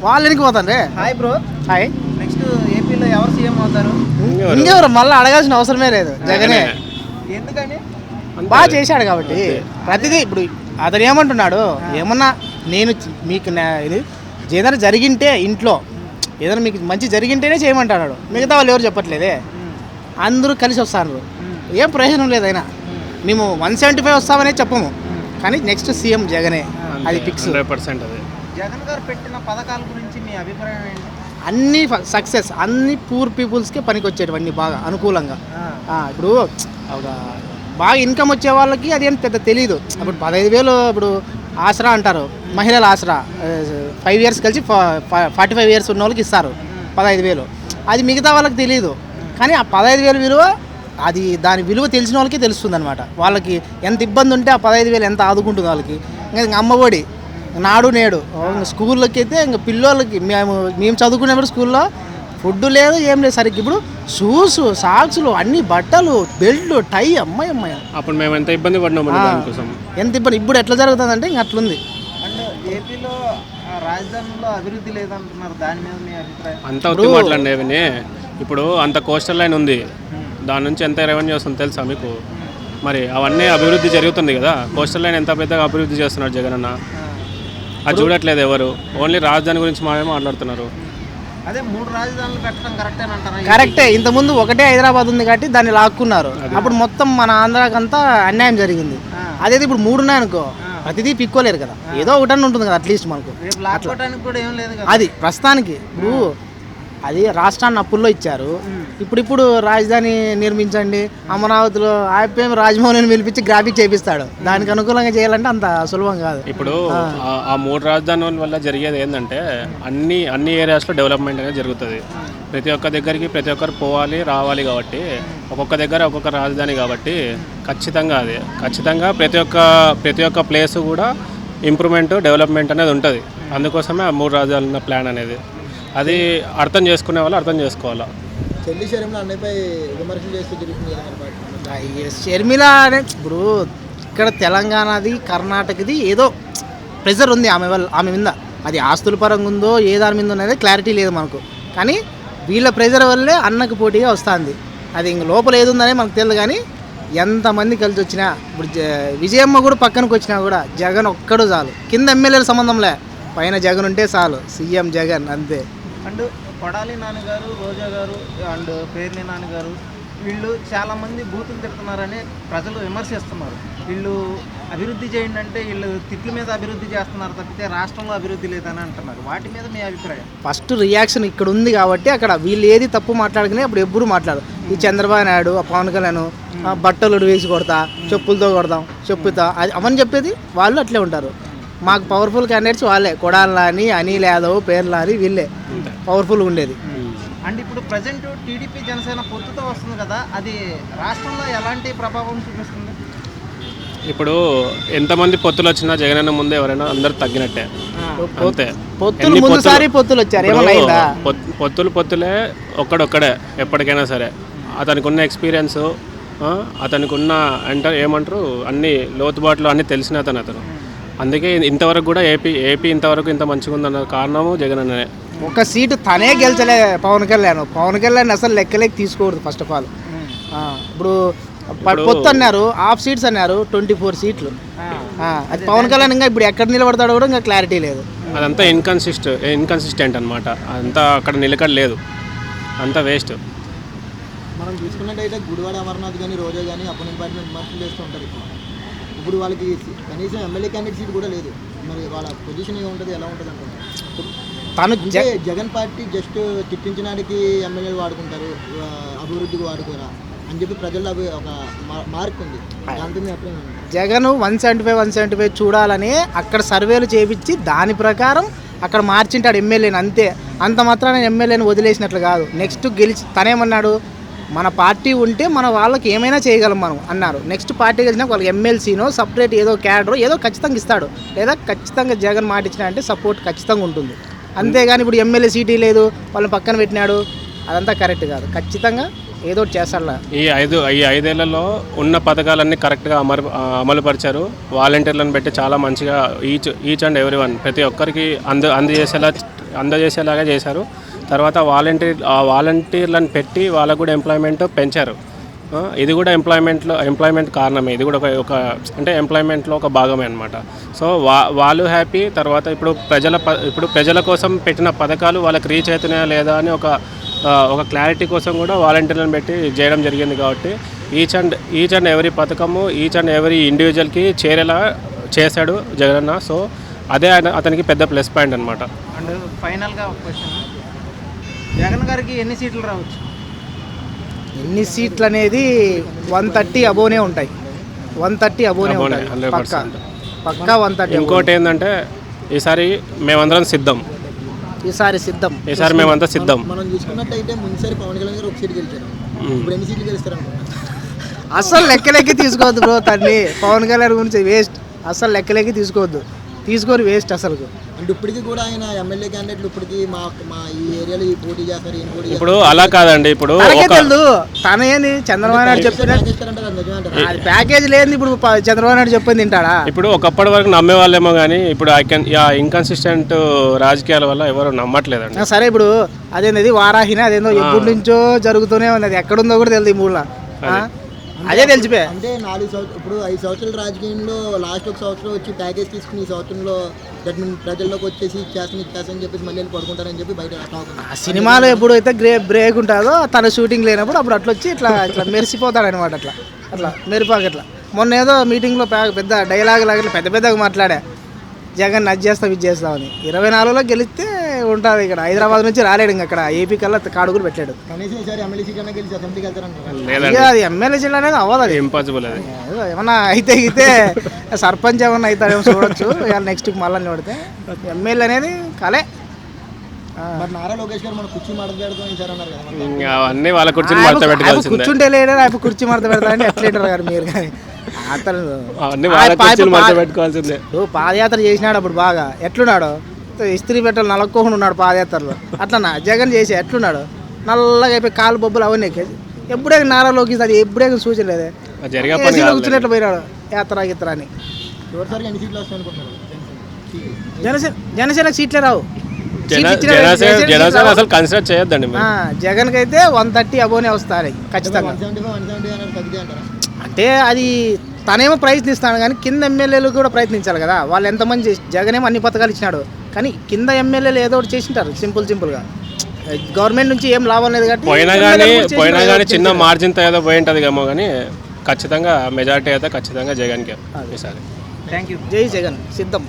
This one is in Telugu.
వాళ్ళు వెనక్కి పోతాను. Hi bro. హాయ్. నెక్స్ట్ ఏపీలో ఎవరు సీఎం అవుతారు? ఇంకెవరు మళ్ళీ అడగాల్సిన అవసరమే లేదు, జగనే. ఎందుకని? బాగా చేశాడు కాబట్టి ప్రతిదీ. ఇప్పుడు అతను ఏమంటున్నాడు, ఏమన్నా నేను మీకు ఇది ఏదైనా జరిగింటే ఇంట్లో ఏదైనా మీకు మంచి జరిగింటేనే చేయమంటున్నాడు. మిగతా వాళ్ళు ఎవరు చెప్పట్లేదే. అందరూ కలిసి వస్తారు, ఏం ప్రయోజనం లేదైనా. మేము 175 వస్తామనే చెప్పము, కానీ నెక్స్ట్ సీఎం జగనే, అది ఫిక్స్. 100% అది. జగన్ గారు పెట్టిన పథకాల గురించి మీ అభిప్రాయం ఏంటి? అన్ని సక్సెస్, అన్ని పూర్ పీపుల్స్కే పనికి వచ్చేటివన్నీ బాగా అనుకూలంగా. ఇప్పుడు ఒక బాగా ఇన్కమ్ వచ్చే వాళ్ళకి అదేం పెద్ద తెలీదు. ఇప్పుడు 15,000 ఇప్పుడు ఆసరా అంటారు, మహిళల ఆసరా 5 years కలిసి 45 years ఉన్న వాళ్ళకి ఇస్తారు 15,000. అది మిగతా వాళ్ళకి తెలియదు, కానీ ఆ 15,000 విలువ, అది దాని విలువ తెలిసిన వాళ్ళకి తెలుస్తుంది అనమాట. వాళ్ళకి ఎంత ఇబ్బంది ఉంటే ఆ 15,000 ఎంత ఆదుకుంటుంది వాళ్ళకి. ఇంకా అమ్మఒడి, నాడు నేడు, స్కూళ్ళకి అయితే ఇంకా పిల్లలకి మేము చదువుకునేప్పుడు స్కూల్లో ఫుడ్ లేదు, ఏం లేదు సరిగ్గా. ఇప్పుడు షూస్, సాక్స్లు, అన్ని బట్టలు, బెల్ట్లు, టై, అమ్మాయి అప్పుడు మేము ఎంత ఇబ్బంది పడినాము దానికోసం. ఎంత ఇబ్బంది. ఇప్పుడు ఎట్లా జరుగుతుందంటే ఇంకా అట్లుంది. అండ్ ఏపీలో రాజధానిలో అభివృద్ధి లేదంటున్నారు, దాని మీద మీ అభిప్రాయం? అంత ఉత్తి మాట్లాడేవి. ఇప్పుడు అంత కోస్టల్ లైన్ ఉంది, దాని నుంచి ఎంత రెవెన్యూ వస్తుంది తెలుసా మీకు? మరి అవన్నీ అభివృద్ధి జరుగుతుంది కదా. కోస్టల్ లైన్ ఎంత పెద్దగా అభివృద్ధి చేస్తున్నాడు జగన్ అన్న, అది చూడట్లేదు ఎవరు. ఓన్లీ రాజధాని గురించి మాట్లాడుతున్నారు. అదే 3 రాజధానులు పెట్టడం కరెక్టే అంటారా? కరెక్టే. ఇంతకుముందు ఒకటే హైదరాబాద్ ఉంది కాబట్టి దాన్ని లాక్కున్నారు. అప్పుడు మొత్తం మన ఆంధ్రాకంతా అన్యాయం జరిగింది. అదే ఇప్పుడు 3 ఉన్నాయనుకో, ప్రతిదీ పిక్కోలేరు కదా, ఏదో ఒకటని ఉంటుంది కదా అట్లీస్ట్ మనకు. అది ప్రస్తుతానికి ఇప్పుడు అది రాష్ట్రాన్ని అప్పుల్లో ఇచ్చారు. ఇప్పుడు రాజధాని నిర్మించండి, అమరావతిలో ఆపేమి రాజమౌళిని పిలిపించి గ్రాఫిక్ చేపిస్తాడు. దానికి అనుకూలంగా చేయాలంటే అంత సులభం కాదు. ఇప్పుడు ఆ 3 రాజధానుల వల్ల జరిగేది ఏంటంటే అన్ని ఏరియాస్లో డెవలప్మెంట్ అనేది జరుగుతుంది. ప్రతి ఒక్క దగ్గరికి ప్రతి ఒక్కరు పోవాలి రావాలి కాబట్టి, ఒక్కొక్క దగ్గర ఒక్కొక్క రాజధాని కాబట్టి ఖచ్చితంగా ప్రతి ఒక్క ప్లేస్ కూడా ఇంప్రూవ్మెంట్ డెవలప్మెంట్ అనేది ఉంటుంది. అందుకోసమే ఆ 3 రాజధానుల ప్లాన్ అనేది. అది అర్థం చేసుకునే వాళ్ళు అర్థం చేసుకోవాలా. షర్మిల అనే ఇప్పుడు ఇక్కడ తెలంగాణది, కర్ణాటకది ఏదో ప్రెజర్ ఉంది ఆమె మీద. అది ఆస్తుల పరంగా ఉందో ఏ దాని మీద ఉన్నది క్లారిటీ లేదు మనకు, కానీ వీళ్ళ ప్రెజర్ వల్లే అన్నకు పోటీగా వస్తుంది. అది ఇంక లోపల ఏది ఉందనే మనకు తెలియదు, కానీ ఎంతమంది కలిసి వచ్చినా, ఇప్పుడు విజయమ్మ కూడా పక్కనకి వచ్చినా కూడా జగన్ ఒక్కడు చాలు. కింద ఎమ్మెల్యేల సంబంధంలే, పైన జగన్ ఉంటే చాలు, సీఎం జగన్ అంతే. అండ్ కొడాలి నాన్నగారు, రోజా గారు అండ్ పేర్ని నాన్నగారు వీళ్ళు చాలామంది బూతులు తిడుతున్నారని ప్రజలు విమర్శిస్తున్నారు. వీళ్ళు అభివృద్ధి చేయండి అంటే వీళ్ళు తిట్ల మీద అభివృద్ధి చేస్తున్నారు తప్పితే రాష్ట్రంలో అభివృద్ధి లేదని అంటున్నారు. వాటి మీద మీ అభిప్రాయం? ఫస్ట్ రియాక్షన్ ఇక్కడ ఉంది కాబట్టి అక్కడ వీళ్ళు ఏది తప్పు మాట్లాడుకునే అప్పుడు ఎప్పుడు మాట్లాడు. ఈ చంద్రబాబు నాయుడు, ఆ పవన్ కళ్యాణ్ బట్టలు వేసి కొడతా, చెప్పులతో కొడతాం, చెప్పుతా, అది అవన్నీ చెప్పేది వాళ్ళు అట్లే ఉంటారు. మాకు పవర్ఫుల్ క్యాండిడేట్స్ వాళ్ళే, కొడాలని, అనిల్ యాదవ్, పేర్లాని, వీళ్ళే పవర్ఫుల్గా ఉండేది. అండ్ ఇప్పుడు ప్రజెంట్ టీడీపీ జనసేన పొత్తుతో వస్తుంది కదా, అది రాష్ట్రంలో ఎలాంటి ప్రభావం చూపిస్తుంది? ఇప్పుడు ఎంతమంది పొత్తులు వచ్చినా జగనన్న ముందే ఎవరైనా అందరు తగ్గినట్టే అంతే. పొత్తులే ఒక్కడొక్కడే ఎప్పటికైనా సరే. అతనికి ఉన్న ఎక్స్పీరియన్స్, అతనికి ఉన్న ఏమంటారు అన్ని లోతుబాట్లు అన్నీ తెలిసిన అతను. అందుకే ఇంతవరకు కూడా ఏపీ ఇంతవరకు ఇంత మంచిగా ఉందన్న కారణము జగన్ అన్ననే. ఒక సీటు తనే గెలిచలే పవన్ కళ్యాణ్ అసలు లెక్కలేక తీసుకోకూడదు ఫస్ట్ ఆఫ్ ఆల్. ఇప్పుడు పొత్తు అన్నారు, హాఫ్ సీట్స్ అన్నారు, 24 సీట్లు. అది పవన్ కళ్యాణ్ ఇంకా ఇప్పుడు ఎక్కడ నిలబడతాడో కూడా ఇంకా క్లారిటీ లేదు. అదంతా ఇన్కన్సిస్టెంట్ అనమాట. అదంతా అక్కడ నిలకడ లేదు, అంతా వేస్ట్. మనం చూసుకున్నట్టయితే గుడివాడ అమర్నాథ్ కానీ, రోజా కానీ అపోనెంట్ పార్టీ విమర్శలు చేస్తూ ఉంటారు. ఇప్పుడు వాళ్ళకి కనీసం ఎమ్మెల్యే క్యాండిడేట్ సీట్ కూడా లేదు. మరి వాళ్ళ పొజిషన్ ఉంటుంది, ఎలా ఉంటుంది అనుకుంటారు? జగన్ పార్టీ జస్ట్ తిట్టించడానికి ఎమ్మెల్యేలు వాడుకుంటారు, అభివృద్ధికి వాడుకోరా అని చెప్పి ప్రజల్లో ఒక మార్క్ ఉంది. జగన్ 175 చూడాలని అక్కడ సర్వేలు చేపించి దాని ప్రకారం అక్కడ మార్చింటాడు ఎమ్మెల్యేని, అంతే. అంత మాత్రాన ఎమ్మెల్యేని వదిలేసినట్లు కాదు. నెక్స్ట్ గెలిచి తనేమన్నాడు, మన పార్టీ ఉంటే మన వాళ్ళకి ఏమైనా చేయగలం మనం అన్నారు. నెక్స్ట్ పార్టీ గెలిచినా వాళ్ళకి ఎమ్మెల్సీనో సపరేట్ ఏదో క్యాడరో ఏదో ఖచ్చితంగా ఇస్తాడు, లేదా ఖచ్చితంగా జగన్ మాట ఇచ్చినా అంటే సపోర్ట్ ఖచ్చితంగా ఉంటుంది. అంతేగాని ఇప్పుడు ఎమ్మెల్యే సీటీ లేదు వాళ్ళని పక్కన పెట్టినాడు, అదంతా కరెక్ట్ కాదు. ఖచ్చితంగా ఏదో ఒకటి చేస్తాడులా. ఈ ఐదేళ్లలో ఉన్న పథకాలన్నీ కరెక్ట్గా అమలుపరిచారు. వాలంటీర్లను పెట్టి చాలా మంచిగా ఈచ్ అండ్ ఎవ్రీ వన్ ప్రతి ఒక్కరికి అందజేసేలాగా చేశారు. తర్వాత వాలంటీర్లను పెట్టి వాళ్ళకు కూడా ఎంప్లాయ్మెంట్ పెంచారు. ఇది కూడా ఎంప్లాయ్మెంట్ కారణమే. ఇది కూడా ఒక అంటే ఎంప్లాయ్మెంట్లో ఒక భాగమే అనమాట. సో వాళ్ళు హ్యాపీ. తర్వాత ఇప్పుడు ప్రజల కోసం పెట్టిన పథకాలు వాళ్ళకి రీచ్ అవుతున్నాయా లేదా అని ఒక క్లారిటీ కోసం కూడా వాలంటీర్లను పెట్టి చేయడం జరిగింది. కాబట్టి ఈచ్ అండ్ ఎవరీ పథకము ఈచ్ అండ్ ఎవరీ ఇండివిజువల్కి చేరేలా చేశాడు జగనన్న. సో అదే అతనికి పెద్ద ప్లస్ పాయింట్ అనమాట. అండ్ ఫైనల్గా ఒక క్వశ్చన్, జగన్ గారికి ఎన్ని సీట్లు రావచ్చు? ఎన్ని సీట్లు అనేది 130 అబోనే ఉంటాయి. 130 అబోనే ఉంటాయి 100%. పక్కా 130. ఇంకోటి ఏంటంటే ఈసారి మేమందరం సిద్ధం. ఈసారి మేమంతా సిద్ధం. మనం చూసుకున్నట్టయితే ముందుసారి పవన్ కళ్యాణ్ గారు ఒక సీట్ గెలిచారు. ఇప్పుడు ఎన్ని సీట్లు గెలుస్తారనుకుంటున్నారు? అస్సలు లెక్కలెక్కి తీసుకోవద్దు బ్రో. తన్ని పవన్ కళ్యాణ్ గురించి వేస్ట్. అస్సలు లెక్కలెక్కి తీసుకొని వేస్ట్ అసలు. అంటే ఇప్పటికీ కూడా ఆయన ఎమ్మెల్యే క్యాండిడేట్లు ఇప్పటికీ మా ఈ ఏరియాలో ఈ పోటీ చేస్తారు, ఈయన పోటీ ఇప్పుడు అలా కాదండి. ఇప్పుడు తెలుదు తన ఏంది చంద్రబాబు నాయుడు చెప్పిన అది ప్యాకేజ్ లేని ఇప్పుడు చంద్రబాబు నాయుడు చెప్పింది తింటాడా? ఇప్పుడు ఒకప్పటి వరకు నమ్మే వాళ్ళేమో కానీ ఇప్పుడు ఇన్కన్సిస్టెంట్ రాజకీయాల వల్ల ఎవరు నమ్మట్లేదండి. సరే ఇప్పుడు అదేంది వారాహిన అదేందో ఎప్పటి నుంచో జరుగుతూనే ఉంది. అది ఎక్కడుందో కూడా తెలియదు ఈ మూల. అదే తెలిసిపోయా. అంటే 4 సంవత్సరాలు ఇప్పుడు 5 సంవత్సరాల రాజకీయంలో లాస్ట్ ఒక సంవత్సరం వచ్చి ప్యాకేజ్ తీసుకుని ఈ సంవత్సరంలో ప్రజల్లోకి వచ్చేసి ఇచ్చేస్తాను చెప్పేసి మళ్ళీ పడుకుంటారని చెప్పి బయట ఆ సినిమాలో ఎప్పుడైతే బ్రేక్ ఉంటుందో తన షూటింగ్ లేనప్పుడు అప్పుడు అట్లా వచ్చి ఇట్లా మెరిసిపోతాడు అనమాట. అట్లా మెరిపాక ఇట్లా. మొన్న ఏదో మీటింగ్లో పెద్ద డైలాగ్ లాగా పెద్దగా మాట్లాడా, జగన్ అది చేస్తాం ఇది చేస్తామని. 24లో గెలిస్తే ఉంటుంది. ఇక్కడ హైదరాబాద్ నుంచి రాలేడు. ఇంకా అక్కడ ఏపీ కల్లా కాడుగులు పెట్టాడు. కనీసం ఈసారి ఎమ్మెల్యే సీట్ అన్నా గెలిచి అసెంబ్లీకి వెళ్తారంటారు. అది ఎమ్మెల్యే జిల్లా అనేది అవ్వదు. అది ఇంపాసిబుల్. అది ఏమన్నా అయితే సర్పంచ్ ఏమన్నా అవుతాడేమో చూడొచ్చు. నెక్స్ట్ మళ్ళీ పడితే ఎమ్మెల్యే అనేది కలే. మరి నారా లోకేష్ గారు మన కుర్చీ మడత పెడతాం సార్ అన్నారు కదా. అవన్నీ వాళ్ళ కుర్చీని మడత పెట్టుకోవాల్సిందే. కూర్చుంటే లేడు అయిపోయి కుర్చీ మడత పెడతారని ఎట్లా గారు మీరు కానీ పెట్టుకోవాల్సిందే. పాదయాత్ర చేసినాడు అప్పుడు బాగా. ఎట్లున్నాడు ఇస్త్రీ పెట్టలు నలక్కోకుండా ఉన్నాడు పాదయాత్రలో. అట్లా జగన్ చేసి ఎట్లున్నాడు నల్లగా అయిపోయి కాలు బొబ్బులు అవన్నీ ఎక్కేది. ఎప్పుడే నారా లోకేష్ అది ఎప్పుడే సూచనలేదే. కూర్చున్నట్లు పోయినాడు యాత్ర అని. జనసేనకు సీట్లే రావు. అసలు కన్సిడర్ చేయొద్దండి. జగన్కి అయితే 130 అబోనే వస్తాయి ఖచ్చితంగా. అంటే అది తనేమో ప్రయత్నిస్తాడు కానీ కింద ఎమ్మెల్యేలు కూడా ప్రయత్నించాలి కదా. వాళ్ళు ఎంతమంది జగన్ ఏమో అన్ని పథకాలు ఇచ్చినాడు కానీ కింద ఎమ్మెల్యేలు ఏదో ఒకటి చేసింటారు సింపుల్గా. గవర్నమెంట్ నుంచి ఏం లాభం లేదు కాబట్టి పోయినా కానీ చిన్న మార్జిన్తో ఏదో పోయి ఉంటుంది ఏమో కానీ ఖచ్చితంగా మెజారిటీ అయితే ఖచ్చితంగా జగన్కే ఈసారి. Thank you. జై జగన్ సిద్ధం.